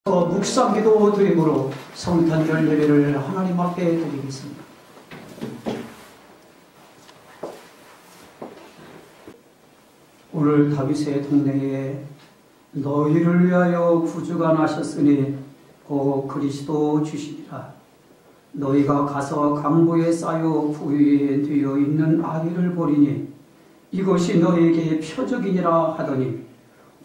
묵상기도 드림으로 성탄절 예배를 하나님 앞에 드리겠습니다. 오늘 다윗의 동네에 너희를 위하여 구주가 나셨으니 곧 그리스도 주시리라. 너희가 가서 강보에 쌓여 부위에 되어 있는 아기를 보리니 이것이 너희에게 표적이니라 하더니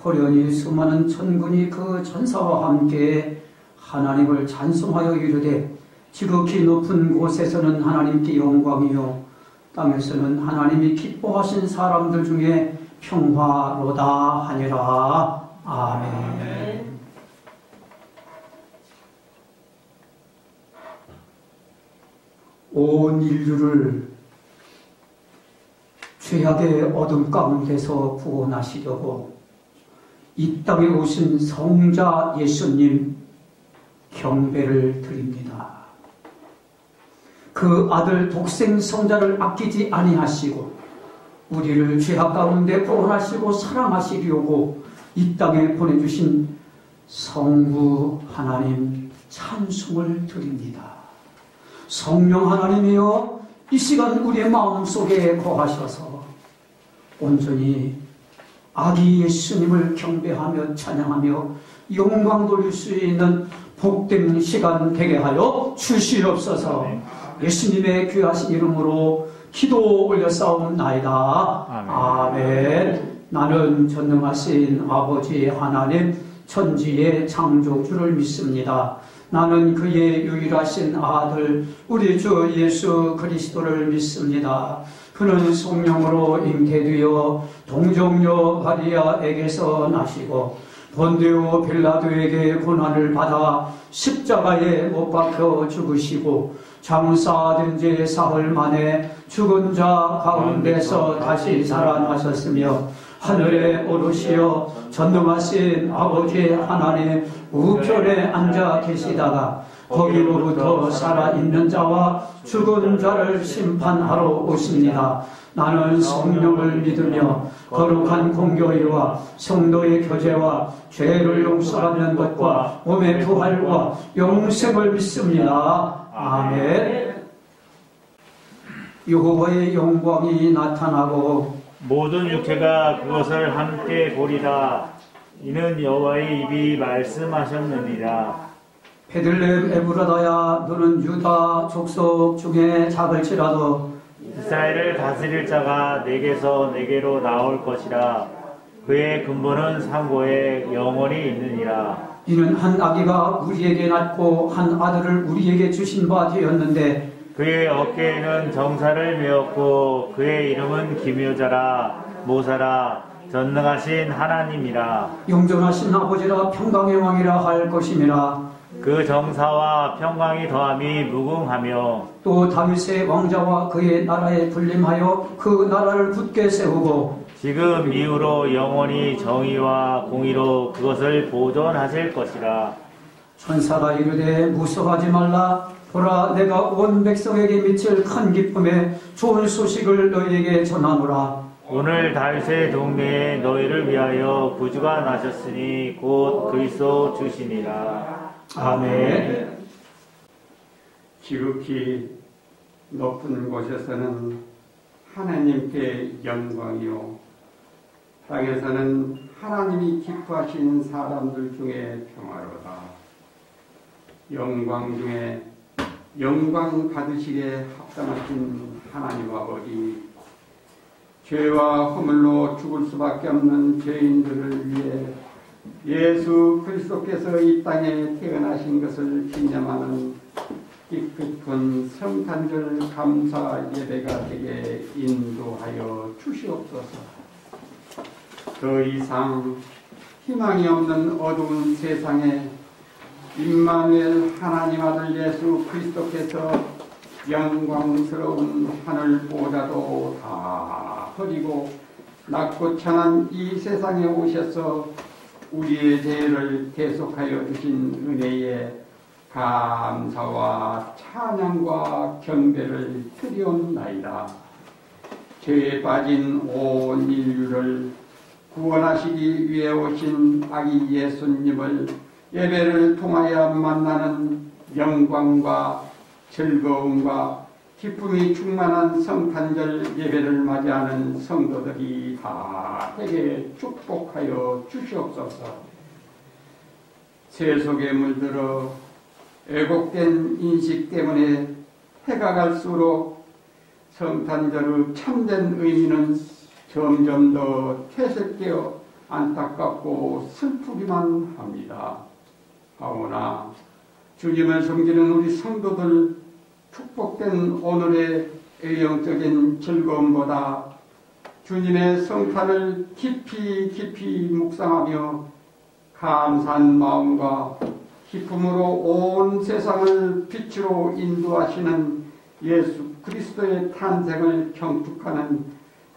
호련히 수많은 천군이 그 전사와 함께 하나님을 찬송하여 이르되 지극히 높은 곳에서는 하나님께 영광이요 땅에서는 하나님이 기뻐하신 사람들 중에 평화로다 하니라. 아멘. 온 인류를 죄악의 어둠 가운데서 구원하시려고 이 땅에 오신 성자 예수님 경배를 드립니다. 그 아들 독생 성자를 아끼지 아니하시고 우리를 죄악 가운데 구원하시고 사랑하시려고 이 땅에 보내주신 성부 하나님 찬송을 드립니다. 성령 하나님이여 이 시간 우리의 마음속에 거하셔서 온전히 아기 예수님을 경배하며 찬양하며 영광 돌릴 수 있는 복된 시간 되게 하여 주시옵소서. 예수님의 귀하신 이름으로 기도 올려싸움나이다. 아멘. 나는 전능하신 아버지 하나님 천지의 창조주를 믿습니다. 나는 그의 유일하신 아들 우리 주 예수 그리스도를 믿습니다. 그는 성령으로 잉태되어 동정녀 마리아에게서 나시고 본디오 빌라도에게 고난을 받아 십자가에 못 박혀 죽으시고 장사된 지 사흘 만에 죽은 자 가운데서 다시 살아나셨으며 하늘에 오르시어 전능하신 아버지 하나님 우편에 앉아 계시다가 거기로부터 살아있는 자와 죽은 자를 심판하러 오십니다. 나는 성령을 믿으며 거룩한 공교회와 성도의 교제와 죄를 용서하는 것과 몸의 부활과 영생을 믿습니다. 아멘. 여호와의 영광이 나타나고 모든 육체가 그것을 함께 보리라. 이는 여호와의 입이 말씀하셨느니라. 베들레헴 에브라다야 너는 유다 족속 중에 작을지라도 이스라엘을 다스릴 자가 내게서 내게로 나올 것이라. 그의 근본은 상고에 영원히 있느니라. 이는 한 아기가 우리에게 낳고 한 아들을 우리에게 주신 바 되었는데 그의 어깨에는 정사를 메었고 그의 이름은 기묘자라 모사라 전능하신 하나님이라. 영존하신 아버지라 평강의 왕이라 할 것임이라. 그 정사와 평강이 더함이 무궁하며 또 다윗의 왕자와 그의 나라에 군림하여 그 나라를 굳게 세우고 지금 이후로 영원히 정의와 공의로 그것을 보존하실 것이라. 천사가 이르되 무서워하지 말라. 보라 내가 온 백성에게 미칠 큰 기쁨에 좋은 소식을 너희에게 전하노라. 오늘 다윗의 동네에 너희를 위하여 구주가 나셨으니 곧 그리스도 주시니라. 아멘. 지극히 높은 곳에서는 하나님께 영광이요 땅에서는 하나님이 기뻐하신 사람들 중에 평화로다. 영광 중에 영광 받으시기에 합당하신 하나님 아버지, 죄와 허물로 죽을 수밖에 없는 죄인들을 위해 예수 그리스도께서 이 땅에 태어나신 것을 기념하는 기쁘은 성탄절 감사 예배가 되게 인도하여 주시옵소서. 더 이상 희망이 없는 어두운 세상에 임마누엘 하나님 아들 예수 그리스도께서 영광스러운 하늘보다도 다 버리고 낮고 천한 이 세상에 오셔서 우리의 죄를 대속하여 주신 은혜에 감사와 찬양과 경배를 드리옵나이다. 죄에 빠진 온 인류를 구원하시기 위해 오신 아기 예수님을 예배를 통하여 만나는 영광과 즐거움과 기쁨이 충만한 성탄절 예배를 맞이하는 성도들이 다 되게 축복하여 주시옵소서. 세속에 물들어 왜곡된 인식 때문에 해가 갈수록 성탄절의 참된 의미는 점점 더 퇴색되어 안타깝고 슬프기만 합니다. 하오나 주님을 섬기는 우리 성도들 축복된 오늘의 영적인 즐거움보다 주님의 성탄을 깊이 묵상하며 감사한 마음과 기쁨으로 온 세상을 빛으로 인도하시는 예수 그리스도의 탄생을 경축하는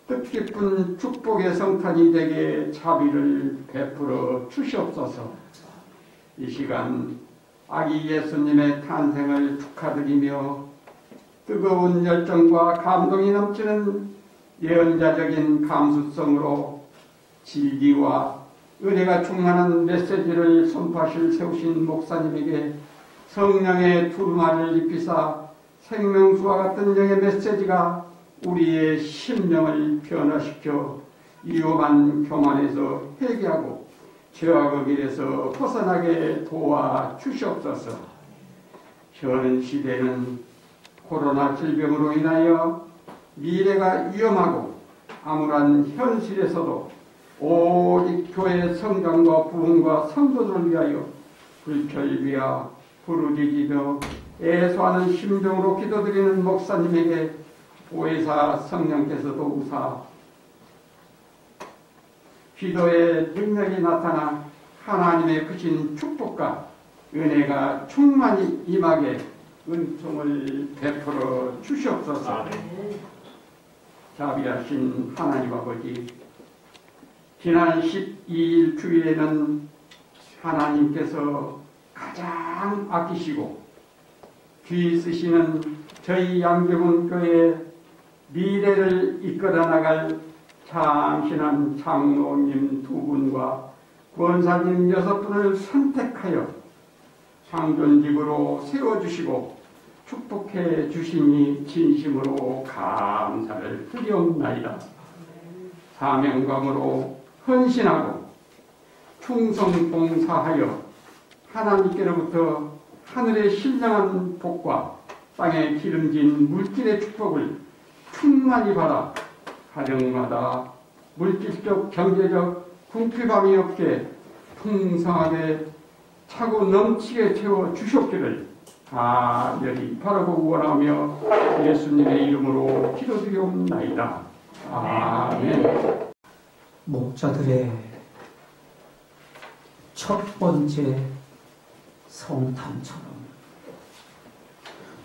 뜻깊은 축복의 성탄이 되게 자비를 베풀어 주시옵소서. 이 시간 아기 예수님의 탄생을 축하드리며 뜨거운 열정과 감동이 넘치는 예언자적인 감수성으로 진리와 은혜가 충만한 메시지를 선포하실 세우신 목사님에게 성령의 두루마리를 입히사 생명수와 같은 영의 메시지가 우리의 심령을 변화시켜 위험한 교만에서 회개하고 죄와 그 길에서 벗어나게 도와주시옵소서. 현 시대는 코로나 질병으로 인하여 미래가 위험하고 암울한 현실에서도 오직 교회 성장과 부흥과 성도들을 위하여 불철비와 부르짖으며 애소하는 심정으로 기도드리는 목사님에게 보혜사 성령께서도 우사 기도의 능력이 나타나 하나님의 크신 축복과 은혜가 충만히 임하게 은총을 베풀어 주시옵소서. 자비하신 하나님 아버지, 지난 12일 주일에는 하나님께서 가장 아끼시고 귀 쓰시는 저희 양재군교회 미래를 이끌어 나갈 참신한 장로님 2분과 권사님 6분을 선택하여 상존직으로 세워주시고 축복해 주시니 진심으로 감사를 드리옵나이다. 사명감으로 헌신하고 충성봉사하여 하나님께로부터 하늘의 신령한 복과 땅에 기름진 물질의 축복을 충만히 받아 가정마다 물질적 경제적 궁핍함이 없게 풍성하게 차고 넘치게 채워 주셨기를 간절히 바라고 원하며 예수님의 이름으로 기도드리옵나이다. 아멘. 목자들의 첫 번째 성탄처럼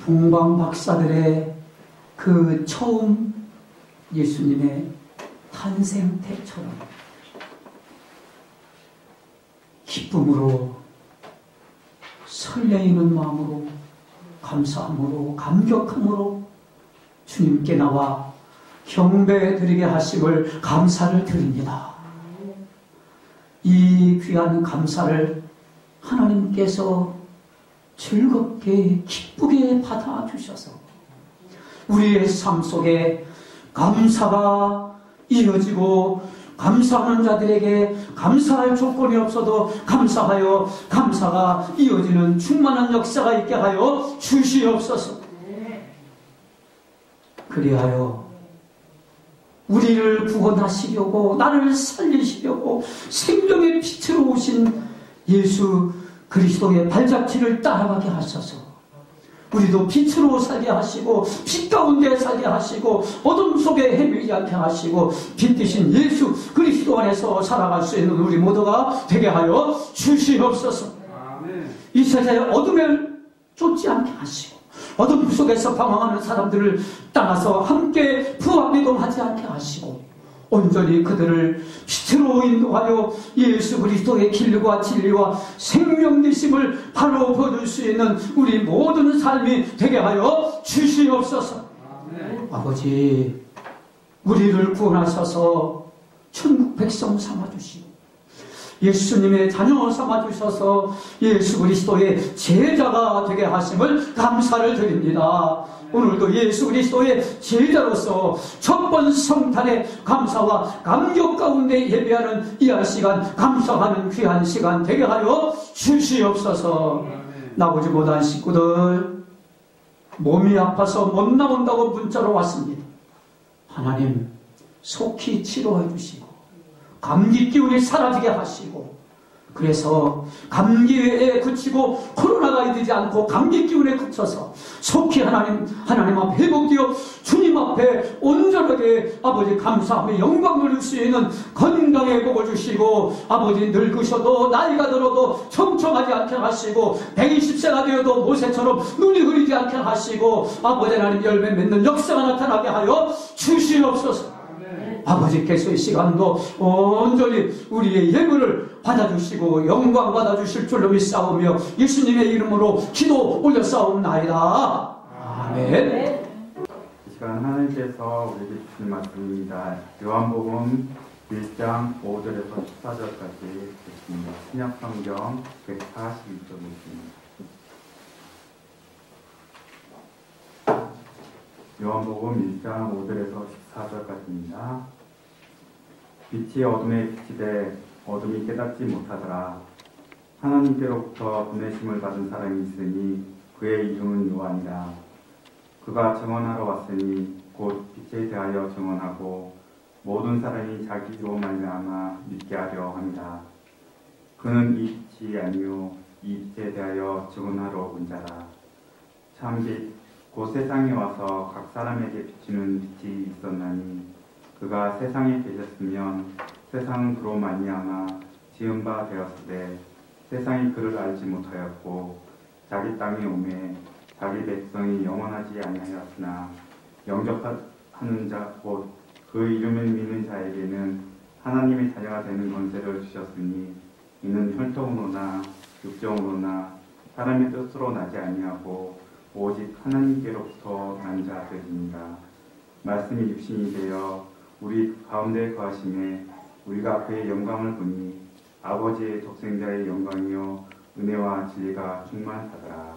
동방 박사들의 그 처음 예수님의 탄생태처럼 기쁨으로 설레이는 마음으로 감사함으로 감격함으로 주님께 나와 경배드리게 하심을 감사를 드립니다. 이 귀한 감사를 하나님께서 즐겁게 기쁘게 받아주셔서 우리의 삶 속에 감사가 이어지고 감사하는 자들에게 감사할 조건이 없어도 감사하여 감사가 이어지는 충만한 역사가 있게 하여 주시옵소서. 그리하여 우리를 구원하시려고 나를 살리시려고 생명의 빛으로 오신 예수 그리스도의 발자취를 따라가게 하셔서 우리도 빛으로 살게 하시고 빛 가운데 살게 하시고 어둠 속에 헤매지 않게 하시고 빛 대신 예수 그리스도 안에서 살아갈 수 있는 우리 모두가 되게 하여 주시옵소서. 이 세상의 어둠을 쫓지 않게 하시고 어둠 속에서 방황하는 사람들을 따라서 함께 부합이동하지 않게 하시고 온전히 그들을 빛으로 인도하여 예수 그리스도의 길과 진리와 생명 되심을 바로 보여줄 수 있는 우리 모든 삶이 되게 하여 주시옵소서. 아버지, 우리를 구원하셔서 천국 백성 삼아주시고 예수님의 자녀 삼아주셔서 예수 그리스도의 제자가 되게 하심을 감사를 드립니다. 오늘도 예수 그리스도의 제자로서 첫 번 성탄의 감사와 감격 가운데 예배하는 이 시간, 감사하는 귀한 시간 되게 하여 주시옵소서. 나오지 못한 식구들 몸이 아파서 못 나온다고 문자로 왔습니다. 하나님 속히 치료해 주시고 감기 기운이 사라지게 하시고, 그래서 감기에 그치고 코로나가 되지 않고 감기 기운에 그쳐서 속히 하나님 앞에 회복되어 주님 앞에 온전하게 아버지 감사하며 영광 돌릴 수 있는 건강의 복을 주시고, 아버지 늙으셔도 나이가 들어도 청청하지 않게 하시고 120세가 되어도 모세처럼 눈이 흐리지 않게 하시고, 아버지 하나님 열매 맺는 역사가 나타나게 하여 주시옵소서. 아버지께서 이 시간도 온전히 우리의 예물을 받아주시고 영광 받아주실 줄로 믿사오며 예수님의 이름으로 기도 올려싸움나이다. 아멘. 이 시간 하나님께서 우리에게 주신 말씀입니다. 요한복음 1장 5절에서 14절까지 있습니다. 신약성경 142쪽입니다. 요한복음 1장 5절에서 14절까지입니다. 빛이 어둠에 비치되 어둠이 깨닫지 못하더라. 하나님께로부터 보내심을 받은 사람이 있으니 그의 이름은 요한이라. 그가 증언하러 왔으니 곧 빛에 대하여 증언하고 모든 사람이 자기로 말미암아 믿게 하려 합니다. 그는 이 빛이 아니요 이 빛에 대하여 증언하러 온 자라. 참 빛 곧 세상에 와서 각 사람에게 비추는 빛이 있었나니 그가 세상에 계셨으면 세상은 그로 말미암아 지은 바 되었으되 세상이 그를 알지 못하였고 자기 땅에 오매 자기 백성이 영원하지 아니하였으나 영접하는 자 곧 그 이름을 믿는 자에게는 하나님의 자녀가 되는 권세를 주셨으니 이는 혈통으로나 육정으로나 사람의 뜻으로 나지 아니하고 오직 하나님께로부터 난 자들입니다. 말씀이 육신이 되어 우리 가운데 거하심에 우리가 그의 영광을 보니 아버지의 독생자의 영광이요 은혜와 진리가 충만하더라.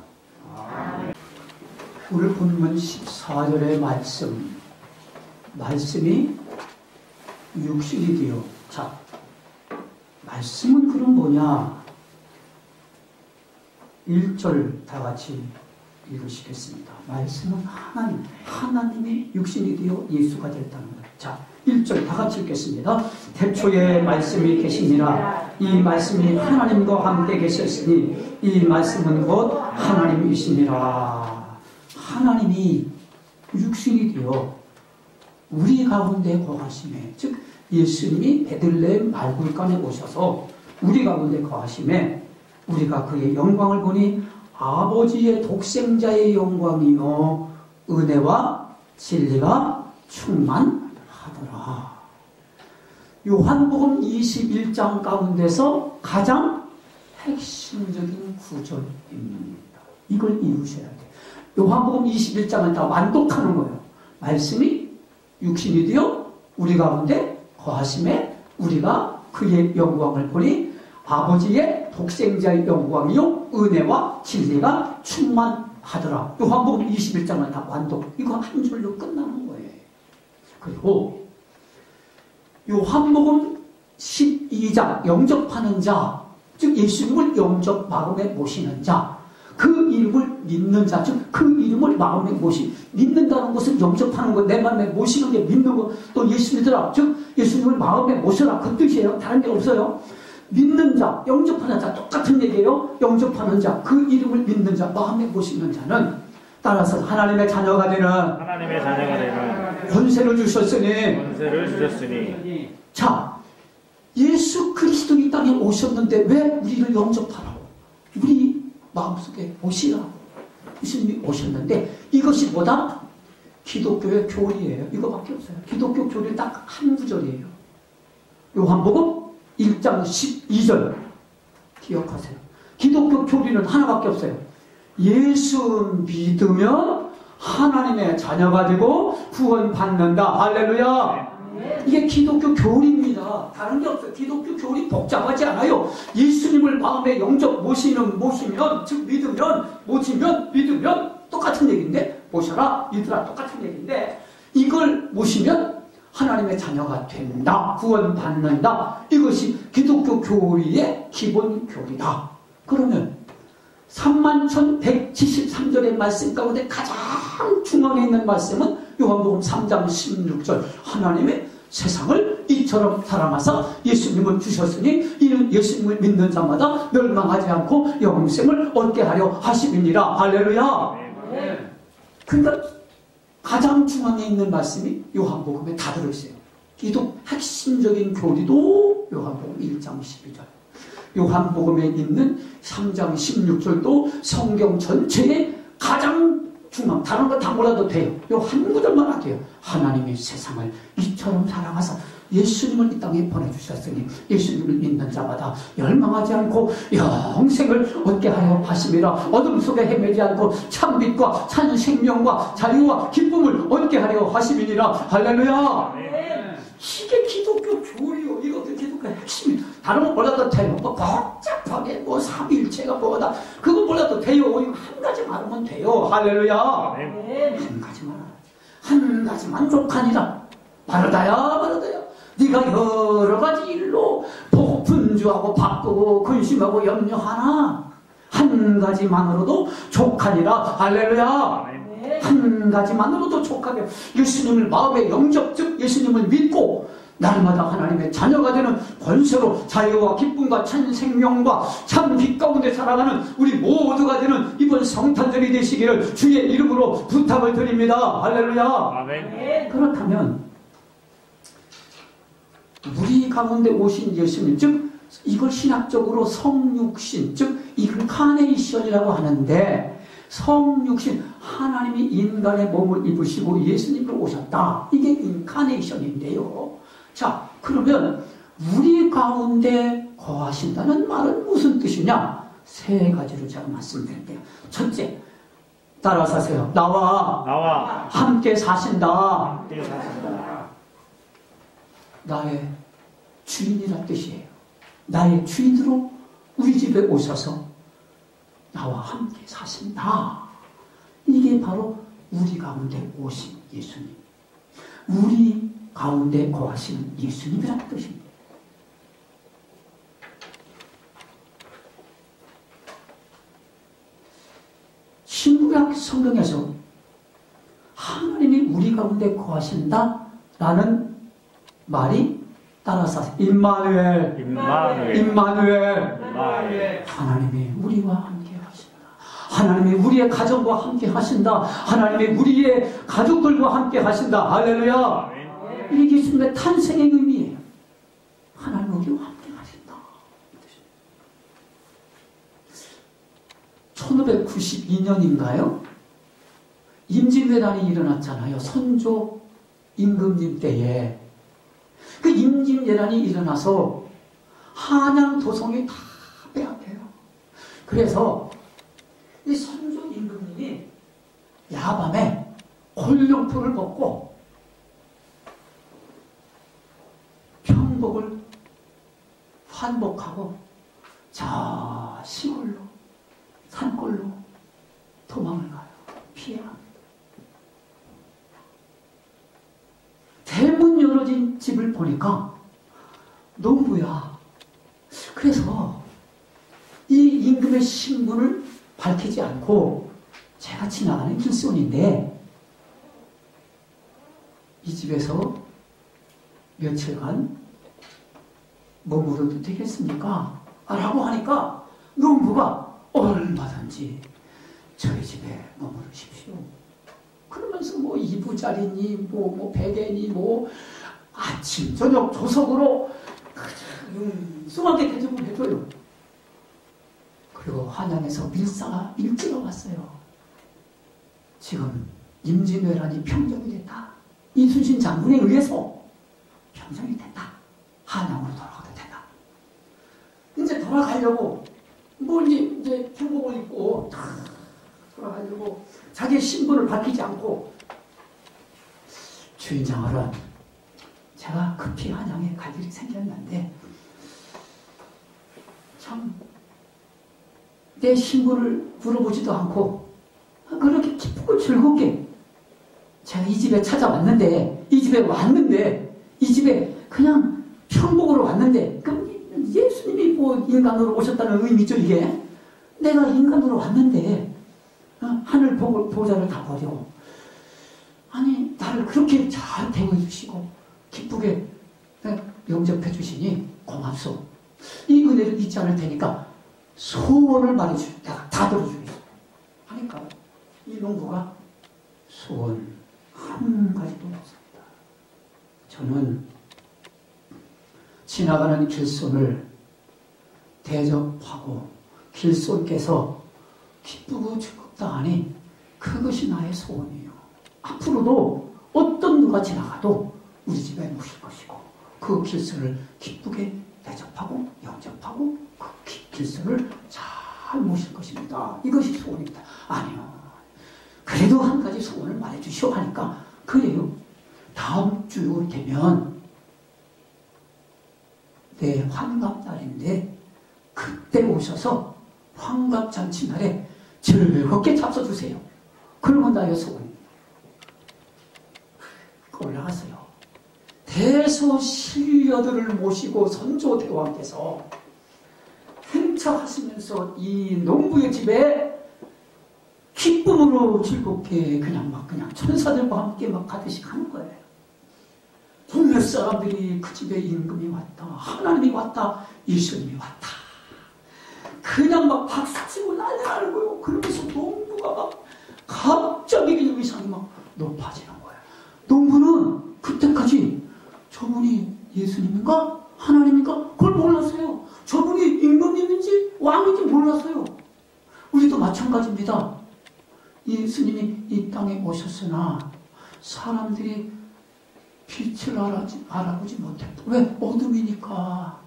오늘 본문 14절의 말씀이 육신이 되어. 자, 말씀은 그럼 뭐냐? 1절 다 같이 읽으시겠습니다. 말씀은 하나님의 육신이 되어 예수가 됐다는 거예요. 자, 1절 다 같이 읽겠습니다. 태초에 말씀이 계시니라. 이 말씀이 하나님과 함께 계셨으니 이 말씀은 곧 하나님이시니라. 하나님이 육신이 되어 우리 가운데 거하심에, 즉 예수님이 베들레헴 말굴간에 오셔서 우리 가운데 거하심에 우리가 그의 영광을 보니 아버지의 독생자의 영광이요 은혜와 진리가 충만하더라. 요한복음 21장 가운데서 가장 핵심적인 구절입니다. 이걸 이루셔야 돼요. 요한복음 21장은 다 완독하는 거예요. 말씀이 육신이 되어 우리 가운데 거하심에 우리가 그의 영광을 보니 아버지의 독생자의 영광이요 은혜와 진리가 충만하더라. 요한복음 21장은 다 완독. 이거 한 줄로 끝나는 거예요. 그리고 요한복음 12장 영접하는 자, 즉 예수님을 영접 마음에 모시는 자, 그 이름을 믿는 자, 즉 그 이름을 마음에 믿는다는 것은 영접하는 것, 내 마음에 모시는 게 믿는 것, 또 예수 믿으라, 즉 예수님을 마음에 모셔라, 그 뜻이에요. 다른 게 없어요. 믿는 자, 영접하는 자, 똑같은 얘기예요. 영접하는 자, 그 이름을 믿는 자, 마음에 모시는 자는 따라서 하나님의 자녀가 되는 권세를 주셨으니. 자, 예수 그리스도 이 땅에 오셨는데 왜 우리를 영접하라고? 우리 마음속에 오시라고 예수님이 오셨는데, 이것이 뭐다? 기독교의 교리예요. 이거밖에 없어요. 기독교 교리 딱 한 구절이에요. 요한복음 1장 12절 기억하세요. 기독교 교리는 하나밖에 없어요. 예수 믿으면 하나님의 자녀가 되고 구원받는다. 할렐루야. 이게 기독교 교리입니다. 다른 게 없어요. 기독교 교리 복잡하지 않아요. 예수님을 마음에 영접 모시면, 즉 믿으면 똑같은 얘기인데, 모셔라, 믿으라 똑같은 얘기인데, 이걸 모시면 하나님의 자녀가 된다. 구원받는다. 이것이 기독교 교리의 기본 교리다. 그러면 31,173절의 말씀 가운데 가장 중앙에 있는 말씀은 요한복음 3장 16절. 하나님의 세상을 이처럼 사랑하사 예수님을 주셨으니 이는 예수님을 믿는 자마다 멸망하지 않고 영생을 얻게 하려 하심이니라. 할렐루야. 그러니까 가장 중앙에 있는 말씀이 요한복음에 다 들어있어요. 기독 핵심적인 교리도 요한복음 1장 12절. 요한복음에 있는 3장 16절도 성경 전체의 가장 중앙, 다른 거 다 몰라도 돼요. 요 한 구절만 할게요. 하나님이 세상을 이처럼 사랑하사 예수님을 이 땅에 보내주셨으니 예수님을 믿는 자마다 멸망하지 않고 영생을 얻게 하여 하심이라. 어둠 속에 헤매지 않고 참빛과 참 생명과 자유와 기쁨을 얻게 하려 하심이니라. 할렐루야. 이게 기독교 교리요. 이것도 기독교 핵심이. 다른 거 몰라도 돼요. 뭐 복잡하게 뭐 삼위일체가 뭐다, 그거 몰라도 돼요. 이거 한 가지만 알면 돼요. 할렐루야. 한 가지만, 한 가지만 족하니라. 바르다야. 네가 여러 가지 일로 보고 분주하고 바쁘고 근심하고 염려하나 한 가지만으로도 족하니라. 할렐루야. 한 가지만으로도 족하게 예수님을 마음에 영접, 즉 예수님을 믿고 날마다 하나님의 자녀가 되는 권세로 자유와 기쁨과 참 생명과 참 빛 가운데 살아가는 우리 모두가 되는 이번 성탄절이 되시기를 주의 이름으로 부탁을 드립니다. 할렐루야. 아멘. 그렇다면 우리 가운데 오신 예수님, 즉 이걸 신학적으로 성육신, 즉 인카네이션이라고 하는데, 성육신, 하나님이 인간의 몸을 입으시고 예수님으로 오셨다. 이게 인카네이션인데요. 자, 그러면 우리 가운데 거하신다는 말은 무슨 뜻이냐? 세 가지로 제가 말씀드릴게요. 첫째, 따라서 하세요. 나와 함께 사신다. 나의 주인이란 뜻이에요. 나의 주인으로 우리 집에 오셔서 나와 함께 사신다. 이게 바로 우리 가운데 오신 예수님, 우리 가운데 거하시는 예수님이라는 뜻입니다. 신구약 성경에서 하나님이 우리 가운데 거하신다라는 말이 따라서 임마누엘. 하나님이 우리와 함께 하신다. 하나님이 우리의 가정과 함께 하신다. 하나님이 우리의 가족들과 함께 하신다. 할렐루야. 이게 예수님의 탄생의 의미예요. 하나님 우리와 함께 하신다. 1592년인가요? 임진왜란이 일어났잖아요. 선조 임금님 때에. 그 임진왜란이 일어나서 한양 도성이 다 빼앗겨요. 그래서 이 선조 임금님이 야밤에 홀령포를 벗고 평복을 환복하고 저 시골로, 산골로 도망을 가요. 피해갑니다. 대문 열어진 집을 보니까 농부야. 그래서 이 임금의 신분을 밝히지 않고 제가 지나가는 길손인데 이 집에서 며칠간 머물어도 되겠습니까? 라고 하니까 농부가 얼마든지 저희 집에 머무르십시오. 그러면서 뭐 이부자리니 뭐 베개니 뭐 아침 저녁 조석으로 숭하게 대접을 해줘요. 그리고 한양에서 밀지가 왔어요. 지금 임진왜란이 평정이 됐다. 이순신 장군에 의해서 평정이 됐다. 한양으로 돌아가도 된다. 이제 돌아가려고 뭐 이제 평복을 입고 돌아가려고 자기의 신분을 밝히지 않고 주인장어른 제가 급히 한양에 갈 일이 생겼는데 참 내 신분을 물어보지도 않고 그렇게 기쁘고 즐겁게 제가 이 집에 찾아왔는데, 이 집에 왔는데, 이 집에 그냥 편복으로 왔는데, 그럼 예수님이 뭐 인간으로 오셨다는 의미죠, 이게? 내가 인간으로 왔는데, 하늘 보좌를 다 버리고, 아니, 나를 그렇게 잘 대우해주시고, 기쁘게 영접해주시니 고맙소. 이 은혜를 잊지 않을 테니까 소원을 말해주시오. 내가 다 들어주겠어. 하니까 이 농부가 소원 한 가지도 없습니다. 저는 지나가는 길손을 대접하고 길손께서 기쁘고 즐겁다 하니 그것이 나의 소원이에요. 앞으로도 어떤 누가 지나가도 우리 집에 모실 것이고 그 길손을 기쁘게 대접하고 영접하고 그 길손을 잘 모실 것입니다. 이것이 소원입니다. 아니요. 그래도 한 가지 소원을 말해주시오 하니까 그래요. 다음 주 되면 내 환갑날인데 그때 오셔서 환갑잔치날에 즐겁게 잡숴주세요. 그러면 나의 소원입니다. 올라갔어요. 대소신료들을 모시고 선조대왕께서 행차하시면서 이 농부의 집에 기쁨으로 즐겁게 그냥 천사들과 함께 막 가듯이 가는 거예요. 동네 사람들이 그 집에 임금이 왔다, 하나님이 왔다, 예수님이 왔다. 그냥 막 박수치고 난리 나는 거예요. 그러면서 농부가 막 갑자기 그냥 의상이 막 높아지는 거예요. 농부는 그때까지 저분이 예수님인가 하나님인가 그걸 몰랐어요. 저분이 임금님인지 왕인지 몰랐어요. 우리도 마찬가지입니다. 예수님이 이 땅에 오셨으나 사람들이 빛을 알아보지 못했다. 왜? 어둠이니까.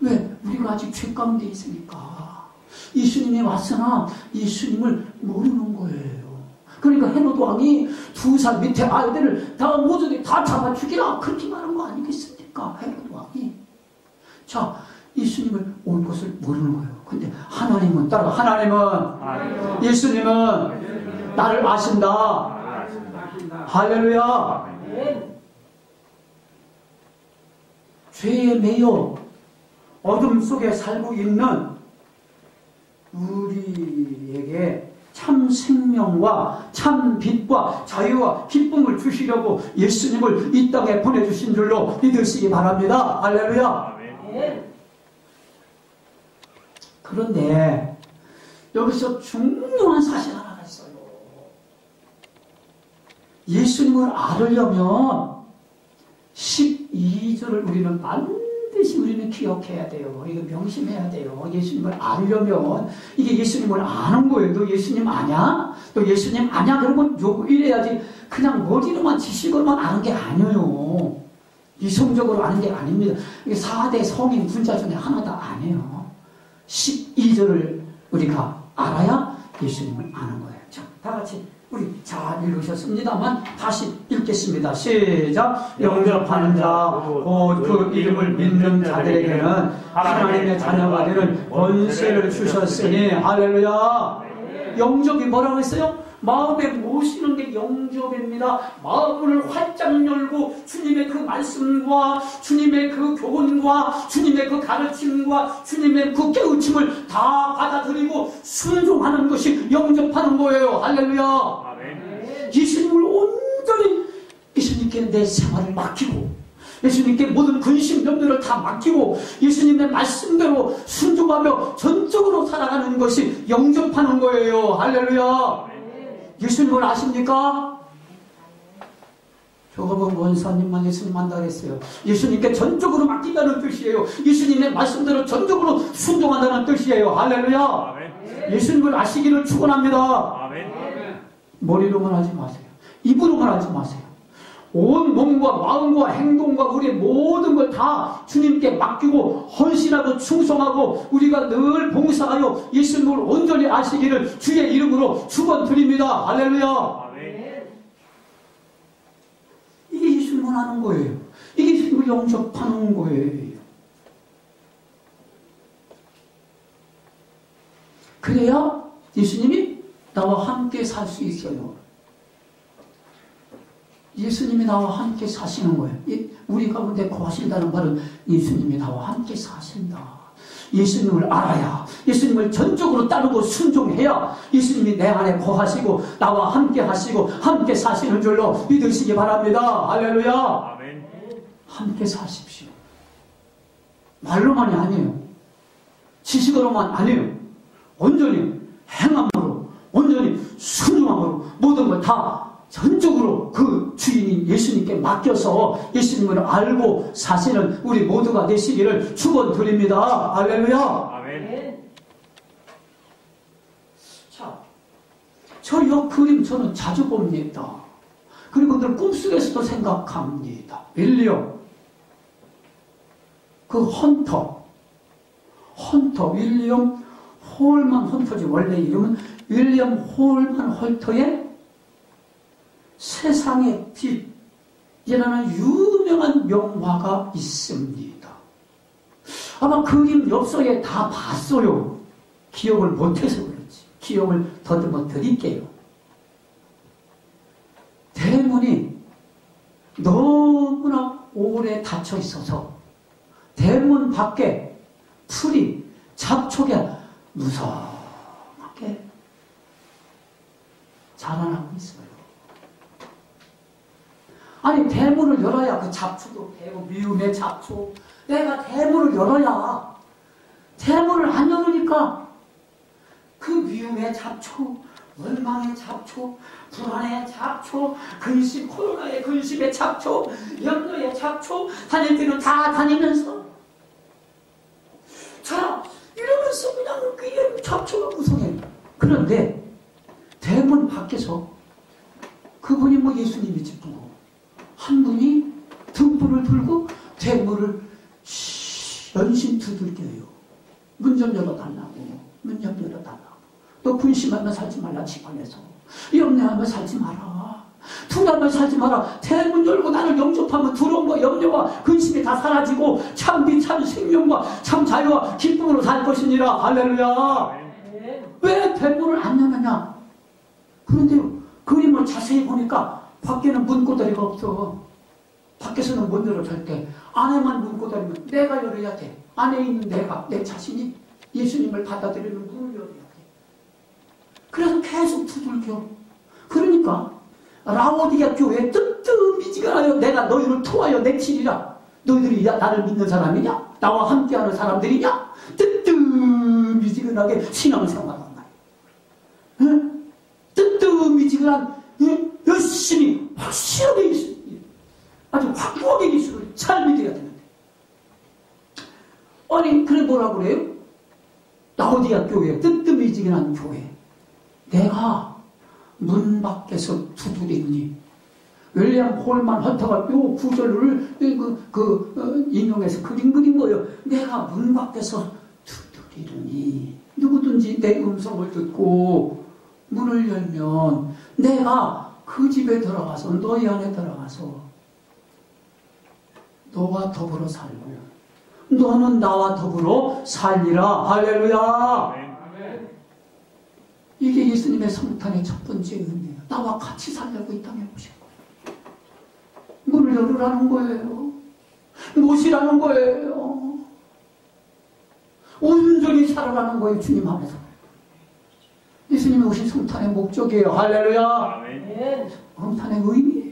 왜? 우리가 아직 죄 가운데 있으니까. 예수님이 왔으나 예수님을 모르는 거예요. 그러니까 헤로드 왕이 2살 밑에 아이들을 다 모두 다 잡아 죽이라 그렇게 말한 거 아니겠습니까? 헤로드 왕이. 자, 예수님을 올 것을 모르는 거예요. 근데 하나님은 따라 하나님은 예수님은 나를 아신다. 할렐루야. 죄에 매여 어둠 속에 살고 있는 우리에게 참 생명과 참 빛과 자유와 기쁨을 주시려고 예수님을 이 땅에 보내주신 줄로 믿으시기 바랍니다. 할렐루야. 그런데 여기서 중요한 사실 하나가 있어요. 예수님을 알으려면 12절을 우리는 반드시 우리는 기억해야 돼요. 이거 명심해야 돼요. 예수님을 알으려면 이게 예수님을 아는 거예요. 너 예수님 아냐? 너 예수님 아냐? 그러면 이래야지 그냥 머리로만 지식으로만 아는 게 아니에요. 이성적으로 아는 게 아닙니다. 이게 4대 성인 분자 중에 하나도 아니에요. 12절을 우리가 알아야 예수님을 아는 거예요. 자, 다 같이 우리 잘 읽으셨습니다만 다시 읽겠습니다. 시작. 영접하는 자, 곧 그 이름을 믿는 자들에게는 하나님의 자녀가 되는 권세를 주셨으니 할렐루야. 영접이 뭐라고 했어요? 마음에 모시는 게 영접입니다. 마음을 활짝 열고 주님의 그 말씀과 주님의 그 교훈과 주님의 그 가르침과 주님의 그 깨우침을 다 받아들이고 순종하는 것이 영접하는 거예요. 할렐루야. 아멘. 예수님을 온전히 예수님께 내 생활을 맡기고 예수님께 모든 근심 염려를 다 맡기고 예수님의 말씀대로 순종하며 전적으로 살아가는 것이 영접하는 거예요. 할렐루야. 예수님을 아십니까? 조금은 원사님만 예수님 안다 그랬어요. 예수님께 전적으로 맡긴다는 뜻이에요. 예수님의 말씀대로 전적으로 순종한다는 뜻이에요. 할렐루야. 아멘. 예수님을 아시기를 축원합니다. 아멘. 머리로만 하지 마세요. 입으로만 하지 마세요. 온 몸과 마음과 행동과 우리의 모든 걸 다 주님께 맡기고 헌신하고 충성하고 우리가 늘 봉사하여 예수님을 온전히 아시기를 주의 이름으로 축원드립니다. 할렐루야. 아멘. 이게 예수님을 아는 거예요. 이게 그걸 영접하는 거예요. 그래야 예수님이 나와 함께 살 수 있어요. 예수님이 나와 함께 사시는 거예요. 우리 가운데 거하신다는 말은 예수님이 나와 함께 사신다. 예수님을 알아야, 예수님을 전적으로 따르고 순종해야 예수님이 내 안에 거하시고 나와 함께 하시고 함께 사시는 줄로 믿으시기 바랍니다. 할렐루야. 아멘. 함께 사십시오. 말로만이 아니에요. 지식으로만 아니에요. 온전히 행함으로, 온전히 순종함으로 모든 걸 다 전적으로 그 주인인 예수님께 맡겨서 예수님을 알고 사시는 우리 모두가 되시기를 축원드립니다. 할렐루야. 아멘. 자, 저 이 그림 저는 자주 봅니다. 그리고 늘 꿈속에서도 생각합니다. 윌리엄, 그 헌터, 윌리엄 홀만 헌터지 원래 이름은 윌리엄 홀만 헌터의 세상의 빛이라는 유명한 명화가 있습니다. 아마 그림 엽서에 다 봤어요. 기억을 못해서 그렇지. 기억을 더듬어 드릴게요. 대문이 너무나 오래 닫혀 있어서 대문 밖에 풀이 잡초가 무성하게 자라나고 있어요. 아니, 대문을 열어야 그 잡초도 배고 미움의 잡초. 내가 대문을 열어야, 대문을 안 열으니까 그 미움의 잡초, 원망의 잡초, 불안의 잡초, 근심, 코로나의 근심의 잡초, 염려의 잡초, 다닐 때는 다 다니면서 자, 이러면서 그냥 그게 잡초가 무성해. 그런데 대문 밖에서 그분이 뭐 예수님이지 누구 한 분이 등불을 들고 대문을 연신 두들겨요. 문 좀 열어달라고. 문 좀 열어달라고. 너 근심하면 살지 말라 집안에서. 염려하면 살지 마라. 두려우면 살지 마라. 대문 열고 나를 영접하면 두려움과 염려와 근심이 다 사라지고 참빛 참 생명과 참 자유와 기쁨으로 살 것이니라. 할렐루야. 왜 대문을 안 여느냐? 그런데 그림을 자세히 보니까 밖에는 문고다리가 없어. 밖에서는 못 열어 절대. 안에만 문고다리면 내가 열어야 돼. 안에 있는 내가, 내 자신이 예수님을 받아들이는 문을 열어야 돼. 그래서 계속 두들겨. 그러니까 라오디게아 교회에 뜨뜻미지근하여 내가 너희를 통하여 내치리라. 너희들이 나를 믿는 사람이냐? 나와 함께하는 사람들이냐? 뜨뜻미지근하게 신앙생활한 거야. 응? 뜨뜻미지근한 열심히 확실하게 예수, 아주 확고하게 예수를 잘 믿어야 되는데. 아니, 그래 뭐라고 그래요? 라오디게아 교회, 뜨뜻미지근한 교회. 내가 문 밖에서 두드리니. 윌리엄 홀만 헌터가 요 구절을 인용해서 그린 거예요. 내가 문 밖에서 두드리니. 누구든지 내 음성을 듣고 문을 열면 내가 그 집에 들어가서 너희 안에 들어가서 너와 더불어 살고 너는 나와 더불어 살리라. 할렐루야. 아멘. 이게 예수님의 성탄의 첫 번째 의미예요. 나와 같이 살려고 이 땅에 오신 거예요. 문을 열으라는 거예요. 모시라는 거예요. 온전히 살아라는 거예요. 주님 안에서. 예수님이 오신 성탄의 목적이에요. 할렐루야. 아멘. 성탄의 의미예요.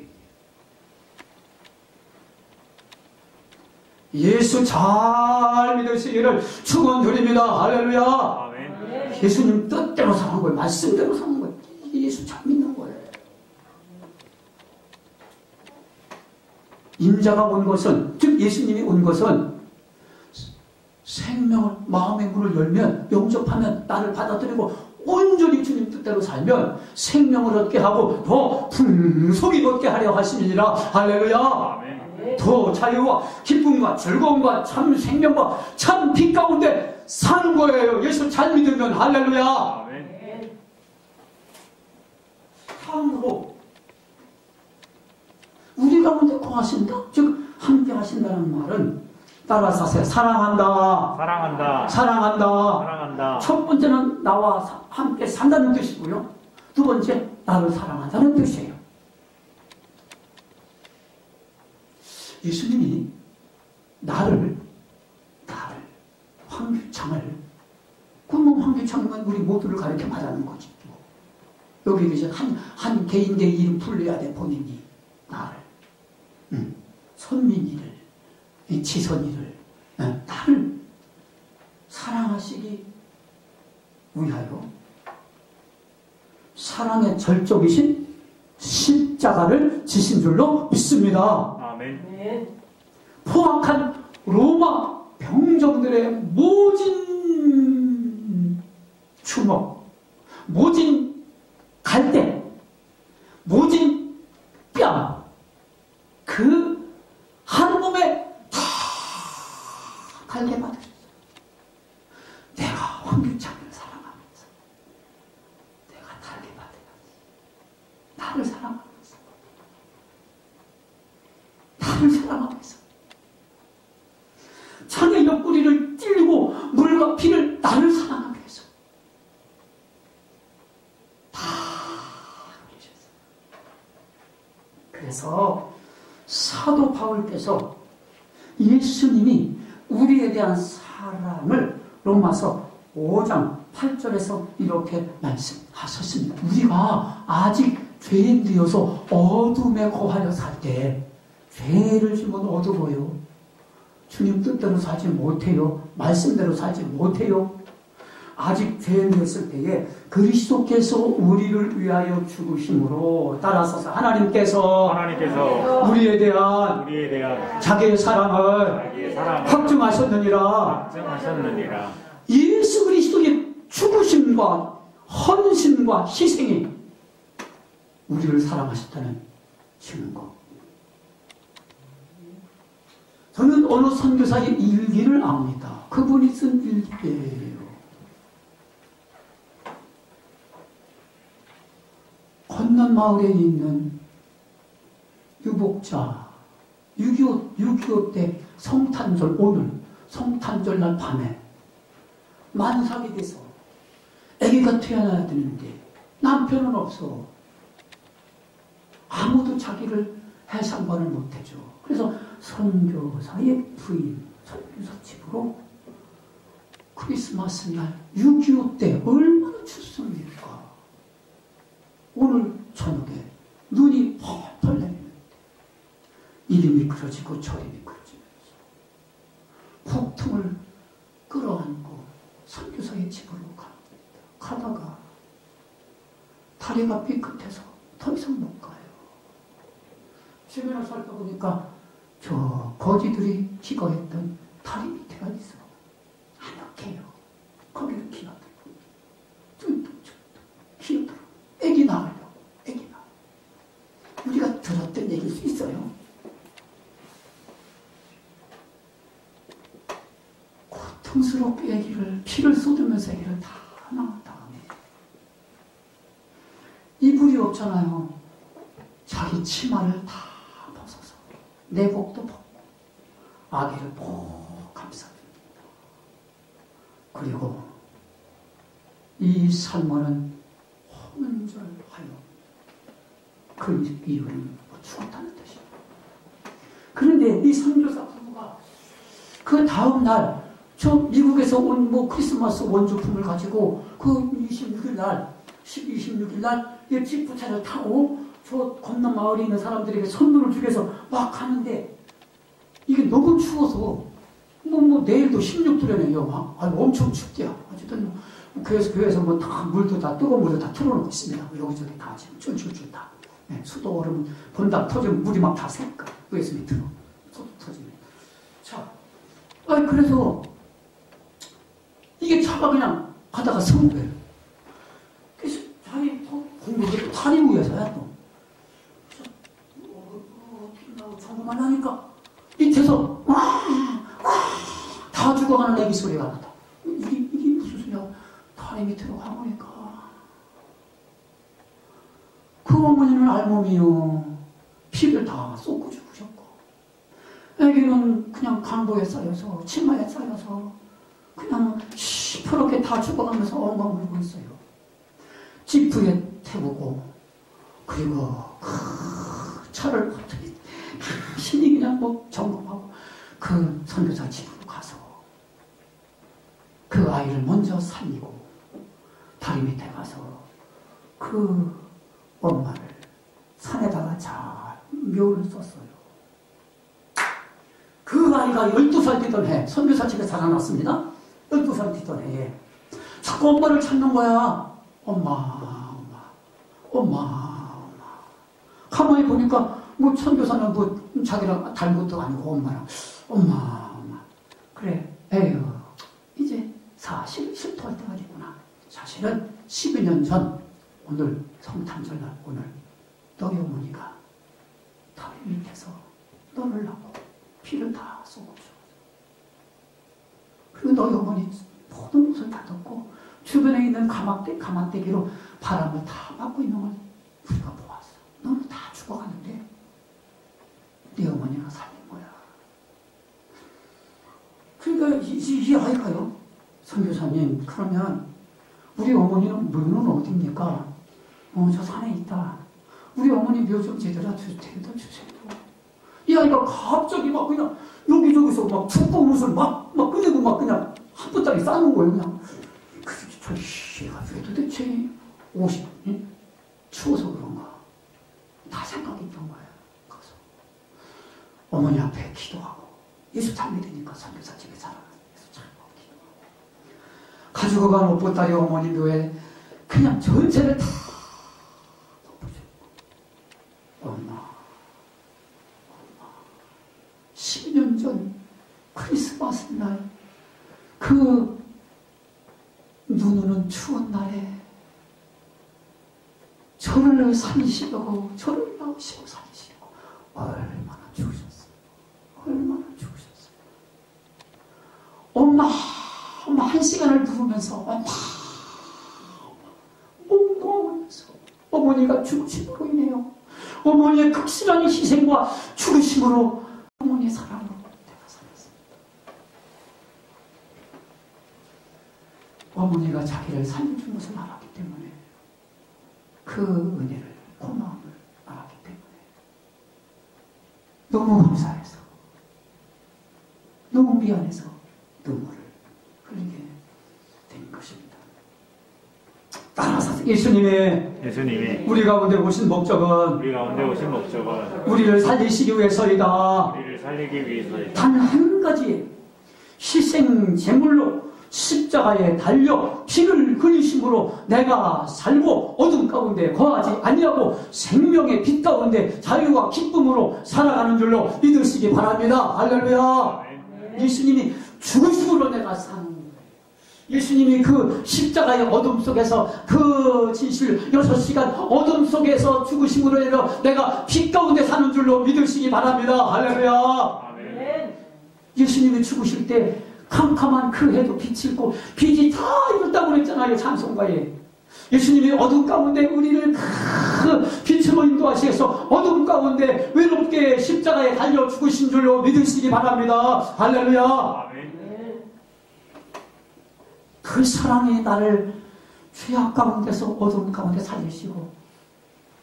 예수 잘 믿으시기를 축원드립니다. 할렐루야. 아멘. 예수님 뜻대로 사는 거예요. 말씀대로 사는 거예요. 예수 잘 믿는 거예요. 인자가 온 것은, 즉 예수님이 온 것은 생명을, 마음의 문을 열면, 영접하면, 나를 받아들이고 온전히 주님 뜻대로 살면 생명을 얻게 하고 더 풍성히 얻게 하려 하시니라. 할렐루야. 아멘. 더 자유와 기쁨과 즐거움과 참 생명과 참 빛 가운데 사는 거예요. 예수 잘 믿으면. 할렐루야. 아멘. 다음으로 우리 가운데 거하신다, 즉 함께 하신다. 사랑하신다는 말은 따라서 하세요. 사랑한다. 사랑한다. 사랑한다. 사랑한다. 첫 번째는 나와 함께 산다는 뜻이고요. 두 번째, 나를 사랑한다는 뜻이에요. 예수님이 나를 황규창을, 그러면 황규창은 우리 모두를 가르쳐 말하는 거지. 여기 계신 한 개인의 이름 불러야 돼, 본인이. 나를. 선민이를, 지선이를, 나를 사랑하시기 위하여 사랑의 절정이신 십자가를 지신 줄로 믿습니다. 아멘. 포악한 로마 병정들의 모진 주먹, 모진 갈대, 모진 뺨, 그 한 몸에 다 갈대 받으셨어요. 내가 황규창을 사랑하면서 내가 달게 받아야지. 나를 사랑하면서 창의 옆구리를 찔고 물과 피를 나를 사랑하게 해서 다 흘리셨어요. 그래서 사도 바울께서 예수님이 우리에 대한 사랑을 로마서 5장 8절에서 이렇게 말씀하셨습니다. 우리가 아직 죄인되어서 어둠에 거하여 살 때 죄를 지면 어두워요. 주님 뜻대로 살지 못해요. 말씀대로 살지 못해요. 아직 죄인되었을 때에 그리스도께서 우리를 위하여 죽으심으로 따라서 하나님께서 우리에 대한 자기의 사랑을 확증하셨느니라. 예수 그리스도의 죽으심과 헌신과 희생이 우리를 사랑하셨다는 증거. 저는 어느 선교사의 일기를 압니다. 그분이 쓴 일기예요. 건넌 마을에 있는 유복자, 6.25 때 성탄절, 오늘 성탄절날 밤에 만삭이 돼서 아기가 태어나야 되는데 남편은 없어. 아무도 자기를 해상관을 못해줘. 그래서 선교사의 부인, 선교사 집으로 크리스마스 날 6.25 때 얼마나 춥습니까? 오늘 저녁에 눈이 펄펄 내리는데 이리 미끄러지고 저리 미끄러지면서 폭풍을 끌어안고 선교사의 집으로 갑니다. 가다가 다리가 삐끗해서 더 이상 못 가요. 주변을 살펴보니까 저 거지들이 기거했던 다리 밑에가 있어. 아늑해요. 거기를 기어들고 뚱뚱뚱뚱 기어들어. 애기 낳으려고. 애기 낳으려고. 우리가 들었던 얘기일 수 있어요. 고통스럽게 애기를 피를 쏟으면서 애기를 다 낳은 다음에 이불이 없잖아요. 자기 치마를 다 벗어서 내복도 벗고 아기를 꼭 감싸줍니다. 그리고 이 산모는 혼절하여 그 이유는 죽었다는 뜻이에요. 그런데 이 선교사 부부가 그 다음 날 저 미국에서 온 크리스마스 원조품을 가지고 그 26일 날 26일 날 이 지프차를 타고 저 건너 마을에 있는 사람들에게 선물을 주기 위해서 막 가는데 이게 너무 추워서 내일도 16도래네요. 엄청 춥대요. 어쨌든 교회에서 다 물도 다 뜨거운 물도 다 틀어놓고 있습니다. 여기저기 다 지금 쫄쫄쫄 다. 네, 수도 얼음 본다 터지면 물이 막 다 샜까. 위에서 밑으로 수도 터지면. 자, 그래서 이게 차가 그냥 가다가 서는 거예요. 그래서 자기 공부를 다리 위에서야 또. 어떻게 나고 정말 하니까 밑에서 다 죽어가는 애기 소리가 나다. 이게 무슨 소리야? 다리 밑으로 가보니까 그 어머니는 알몸이요. 피를 다 쏟고 죽으셨고 애기 우리는 그냥 강도에 쌓여서 치마에 쌓여서 그냥 시퍼렇게 다 죽어가면서 엉엉 울고 있어요. 지프에 태우고 그리고 그 차를 어떻게 신이 그냥 뭐 점검하고 그 선교사 집으로 가서 그 아이를 먼저 살리고 다리 밑에 가서 그 엄마를 산에다가 잘 묘를 썼어요. 그 아이가 12살 되던 해, 선교사 집에 살아났습니다. 12살 되던 해에 자꾸 엄마를 찾는 거야. 엄마. 가만히 보니까 뭐 선교사는 뭐 자기랑 닮은 것도 아니고 엄마. 그래, 에휴, 이제 사실 실토할 때가 됐구나. 사실은 12년 전 오늘 성탄절날 오늘 너희 어머니가 다리 밑에서 너를 낳고 피를 다 쏟아줘. 그리고 너희 어머니 모든 옷을 다 덮고 주변에 있는 가마떼기로 바람을 다 막고 있는 걸 우리가 보았어. 너는 다 죽어가는데 네 어머니가 살린 거야. 그러니까 이 아이가요, 선교사님, 그러면 우리 어머니는 묘는 어디입니까? 저 산에 있다. 우리 어머니 묘 좀 데려다 주세요. 이 아이가 갑자기 막 그냥 여기저기서 막 두꺼운 옷을 막 꺼내고 막 그냥 한 보따리 싸는 거예요. 그냥. 저 씨가 왜 도대체 옷이 추워서 그런가? 다 생각이 있던 거예요. 그래서 어머니 앞에 기도하고 예수 잘 믿으니까 선교사 집에 살아가서 예수 잘 기도하고 가지고 간 옷보따리 어머니 묘에 그냥 전체를 다 덮어주고 엄마 10년 전 크리스마스 날 그 눈 오는 추운 날에 저를 살리시려고 저를 낳으시고 살리시려고 얼마나 죽으셨어요. 엄마 1시간을 부르면서 엄마 몽롱하면서 어머니가 죽으심으로 인해요. 어머니의 극실한 희생과 죽으심으로 어머니의 사랑으로 내가 살았습니다. 어머니가 자기를 살려준 것을 알았기 때문에 그 은혜를, 고마움을 알았기 때문에 너무 감사해서, 너무 미안해서 눈물을 흘리게 된 것입니다. 따라서 예수님이 우리 가운데 오신 목적은 우리를 살리시기 위해서이다. 단 한 가지 희생 제물로 십자가에 달려 피를 흘리심으로 내가 살고 어둠 가운데 거하지 아니하고 생명의 빛 가운데 자유와 기쁨으로 살아가는 줄로 믿으시기 바랍니다. 할렐루야. 예수님이 죽으심으로 내가 사는 거예요. 예수님이 그 십자가의 어둠 속에서 그 진실 6시간 어둠 속에서 죽으심으로 인해 내가 빛 가운데 사는 줄로 믿으시기 바랍니다. 할렐루야. 예수님이 죽으실 때 캄캄한 그 해도 빛이 있고 빛이 다 이뤘다고 그랬잖아요. 찬송가에. 예수님이 어둠 가운데 우리를 그 빛으로 인도하시겠어 어둠 가운데 외롭게 십자가에 달려 죽으신 줄로 믿으시기 바랍니다. 할렐루야. 그 사랑이 나를 죄악 가운데서 어둠 가운데 살리시고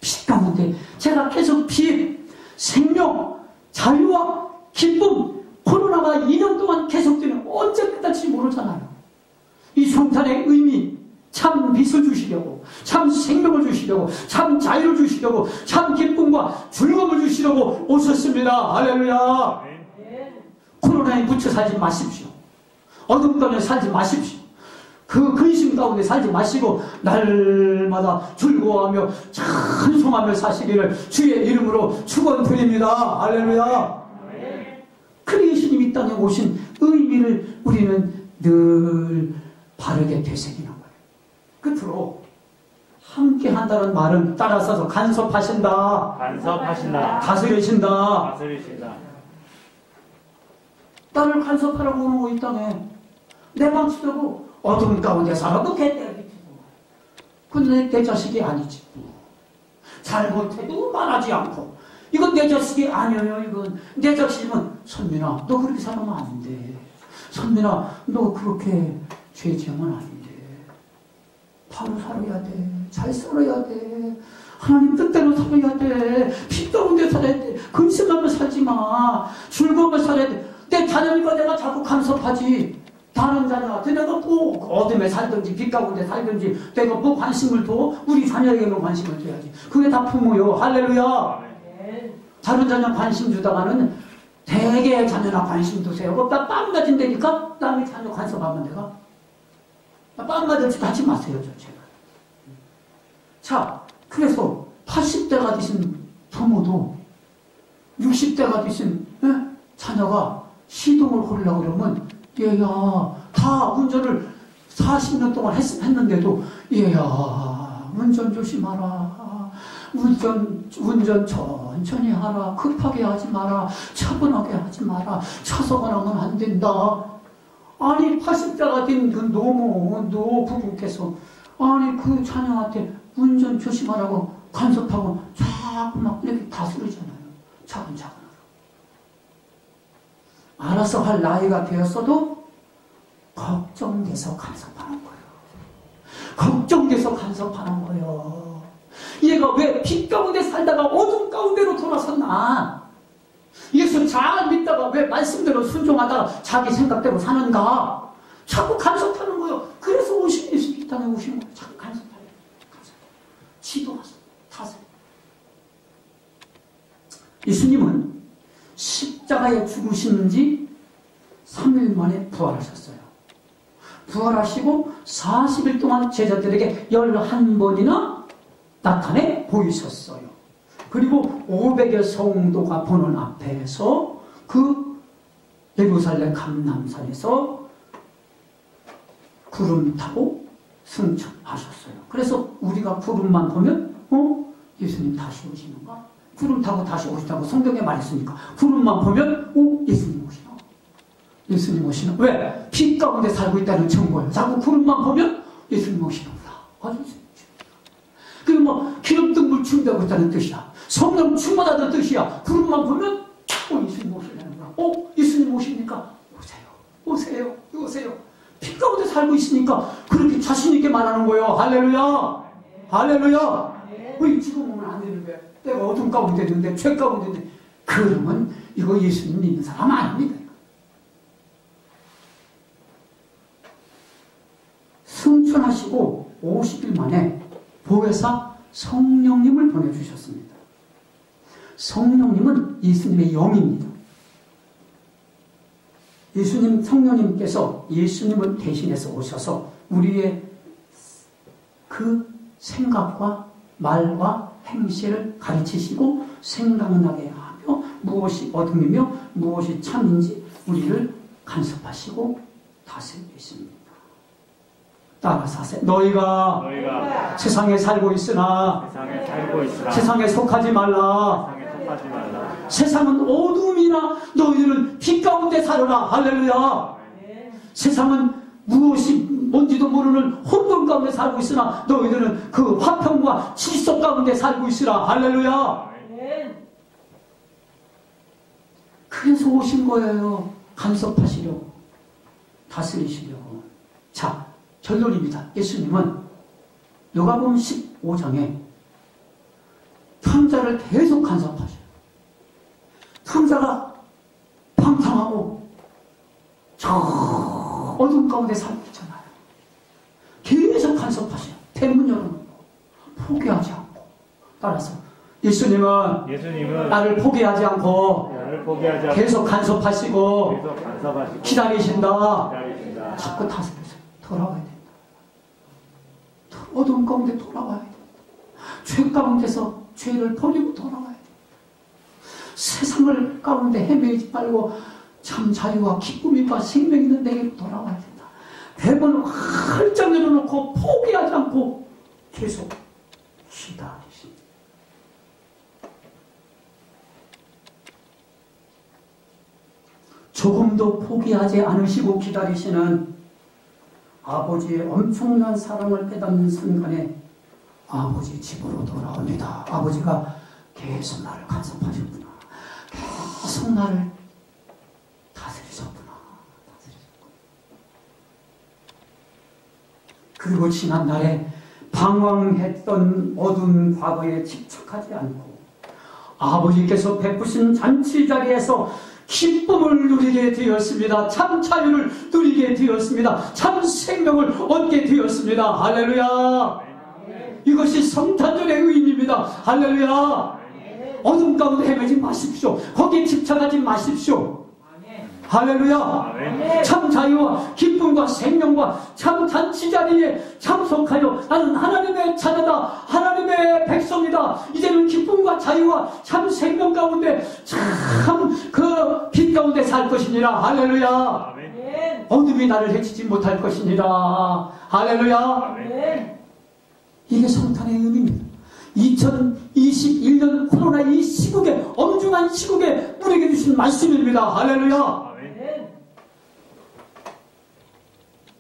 빛 가운데 제가 계속 빛, 생명, 자유와 기쁨, 코로나가 2년 동안 계속되는 언제 끝날지 모르잖아요. 이 성탄의 의미, 참 빛을 주시려고, 참 생명을 주시려고, 참 자유를 주시려고, 참 기쁨과 즐거움을 주시려고 오셨습니다. 할렐루야. 코로나에 묻혀 살지 마십시오. 어둠 가운데 살지 마십시오. 그 근심 가운데 살지 마시고 날마다 즐거워하며 찬송하며 사시기를 주의 이름으로 축원드립니다. 할렐루야. 그 예수님이 이 땅에 오신 의미를 우리는 늘 바르게 되새기는 거예요. 끝으로 함께 한다는 말은 따라서서 간섭하신다. 다스리신다. 나를 간섭하라고 오는 거 이 땅에 내 방치되고 어둠 가운데 살아도 개떼가 비치고 근데 내 자식이 아니지. 잘못해도 말하지 않고 이건 내 자식이 아니에요. 이건 내 자식이면 선민아 너 그렇게 살면 안 돼. 선민아 너 그렇게 죄 지으면 안 돼. 바로 살아야 돼. 잘 살아야 돼. 하나님 뜻대로 살아야 돼. 피 가운데 살아야 돼. 근심하며 살지 마. 즐거우며 살아야 돼. 내 자녀니까 내가 자꾸 간섭하지. 다른 자녀한테 내가 뭐 어둠에 살든지 빛 가운데 살든지 내가 뭐 관심을 둬? 우리 자녀에게만 관심을 줘야지. 그게 다 부모요. 할렐루야. 다른 자녀 관심 주다가는 대개 자녀나 관심 두세요. 나 뺨 맞은다니까 남의 자녀 간섭하면 내가 뺨 맞을지 하지 마세요. 저 제발. 자, 그래서 80대가 되신 부모도 60대가 되신 자녀가 시동을 걸으려고 그러면 얘야 다 운전을 40년 동안 했는데도 얘야 운전 조심하라. 운전 천천히 하라. 급하게 하지 마라. 차분하게 하지 마라. 차서가 나면 안 된다. 아니 80대가 된 그 노 부부께서 아니 그 자녀한테 운전 조심하라고 간섭하고 자꾸 막 이렇게 다스리잖아요. 차근차근. 알아서 할 나이가 되었어도 걱정돼서 간섭하는 거예요. 걱정돼서 간섭하는 거예요. 얘가 왜 빛 가운데 살다가 어둠 가운데로 돌아섰나? 예수 잘 믿다가 왜 말씀대로 순종하다가 자기 생각대로 사는가? 자꾸 간섭하는 거예요. 그래서 오신 예수 이 땅에 오신 거예요. 자꾸 간섭하는 거예요. 지도하세요. 타세요. 예수님은 십자가에 죽으신 지 3일 만에 부활하셨어요. 부활하시고 40일 동안 제자들에게 11번이나 나타내 보이셨어요. 그리고 500여 성도가 보는 앞에서 그 예루살렘 감람산에서 구름 타고 승천하셨어요. 그래서 우리가 구름만 보면 예수님 다시 오시는가? 구름 타고 다시 오시다고 성경에 말했으니까 구름만 보면 예수님 오시나? 예수님 오시나? 왜? 빛 가운데 살고 있다는 증거예요. 자꾸 구름만 보면 예수님 오시는구나. 그리고 뭐 기름등 물 충전하고 있다는 뜻이야. 성령 충만하다는 뜻이야. 구름만 보면 예수님 오시려는구나. 예수님 오시니까 오세요. 오세요. 빛 가운데 살고 있으니까 그렇게 자신 있게 말하는 거예요. 할렐루야. 할렐루야. 지금 오면 안 되는데 내가 어둠 가운데 있는데 죄 가운데 있는데 그러면 이거 예수님 믿는 사람 아닙니다. 승천하시고 50일 만에 보혜사 성령님을 보내주셨습니다. 성령님은 예수님의 영입니다. 성령님께서 예수님을 대신해서 오셔서 우리의 그 생각과 말과 행실을 가르치시고 생각나게 하며 무엇이 어둠이며 무엇이 참인지 우리를 간섭하시고 다스리고 있습니다. 따라서 하세요. 너희가 세상에 살고 있으나 세상에 속하지 말라. 세상은 어둠이나 너희들은 빛 가운데 살아라. 할렐루야. 세상은 무엇이 뭔지도 모르는 혼돈 가운데 살고 있으나 너희들은 그 화평과 질서 가운데 살고 있으라. 할렐루야. 그래서 오신 거예요. 간섭하시려고, 다스리시려고. 자, 결론입니다. 예수님은 요한복음 15장에 탕자를 계속 간섭하셔요. 탕자가 방탕하고 저 어둠 가운데 살고 있잖아요. 계속 간섭하셔요. 대문 열어놓고 포기하지 않고. 따라서 예수님은 나를 포기하지 않고 계속 간섭하시고 기다리신다. 자꾸 다스려서 돌아와야 된다. 어둠 가운데 돌아와야 된다. 죄 가운데서 죄를 버리고 돌아와야 된다. 세상을 가운데 헤매지 말고 참 자유와 기쁨과 생명 있는 내게로 돌아와야 된다. 대문을 활짝 열어놓고 포기하지 않고 계속 기다리십니다. 조금도 포기하지 않으시고 기다리시는 아버지의 엄청난 사랑을 깨닫는 순간에 아버지 집으로 돌아옵니다. 아버지가 계속 나를 간섭하셨구나. 계속 나를 다스리셨구나. 그리고 지난날에 방황했던 어두운 과거에 집착하지 않고 아버지께서 베푸신 잔치 자리에서 기쁨을 누리게 되었습니다. 참 자유를 누리게 되었습니다. 참 생명을 얻게 되었습니다. 할렐루야. 이것이 성탄절의 의미입니다. 할렐루야. 어둠 가운데 헤매지 마십시오. 거기에 집착하지 마십시오. 할렐루야. 참 자유와 기쁨과 생명과 참 잔치 자리에 참석하여 나는 하나님의 자녀다. 하나님의 백성이다. 이제는 기쁨과 자유와 참 생명 가운데 참 그 빛 가운데 살 것이니라. 할렐루야. 어둠이 나를 해치지 못할 것이니라. 할렐루야. 이게 성탄의 의미입니다. 2021년 코로나 이 시국에 엄중한 시국에 우리에게 주신 말씀입니다. 할렐루야.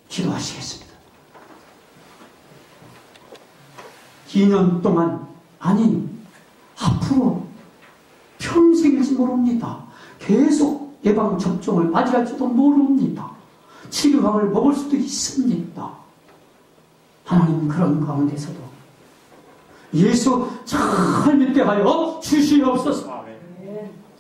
기도하시겠습니다. 2년 동안 아니 앞으로 평생일지 모릅니다. 계속 예방접종을 맞이할지도 모릅니다. 치료약을 먹을 수도 있습니다. 하나님은 그런 가운데서도 예수 잘 믿게 하여 주시옵소서.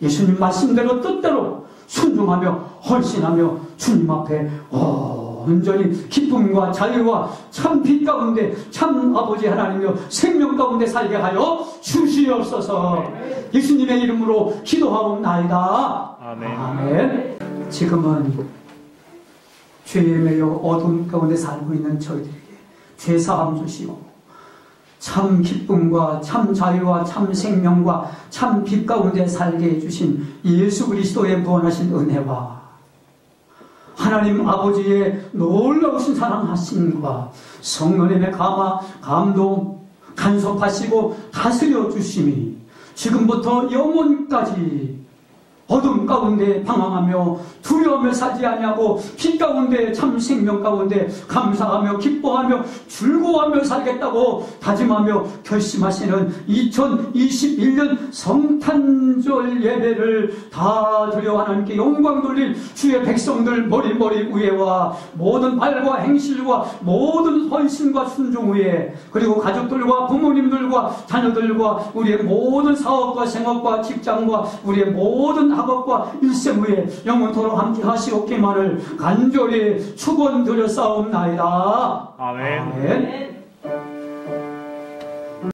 예수님 말씀대로 뜻대로 순종하며 헌신하며 주님 앞에 온전히 기쁨과 자유와 참 빛 가운데 참 아버지 하나님이여 생명 가운데 살게 하여 주시옵소서. 예수님의 이름으로 기도하옵나이다. 아멘. 지금은 죄에 매여 어둠 가운데 살고 있는 저희들에게 죄사함 주시고 참 기쁨과 참 자유와 참 생명과 참 빛 가운데 살게 해주신 예수 그리스도의 무한하신 은혜와 하나님 아버지의 놀라우신 사랑하심과 성령님의 감동 간섭하시고 다스려 주심이 지금부터 영원까지 어둠 가운데 방황하며 두려움을 살지 아니하고 빛 가운데 참 생명 가운데 감사하며 기뻐하며 즐거워하며 살겠다고 다짐하며 결심하시는 2021년 성탄절 예배를 다 드려 하나님께 영광 돌릴 주의 백성들 머리 위에와 모든 말과 행실과 모든 헌신과 순종 위에 그리고 가족들과 부모님들과 자녀들과 우리의 모든 사업과 생업과 직장과 우리의 모든 학업과 일생 위에 영원토록 함께 하시옵기만을 간절히 축원드려 싸움나이다. 아멘. 아멘.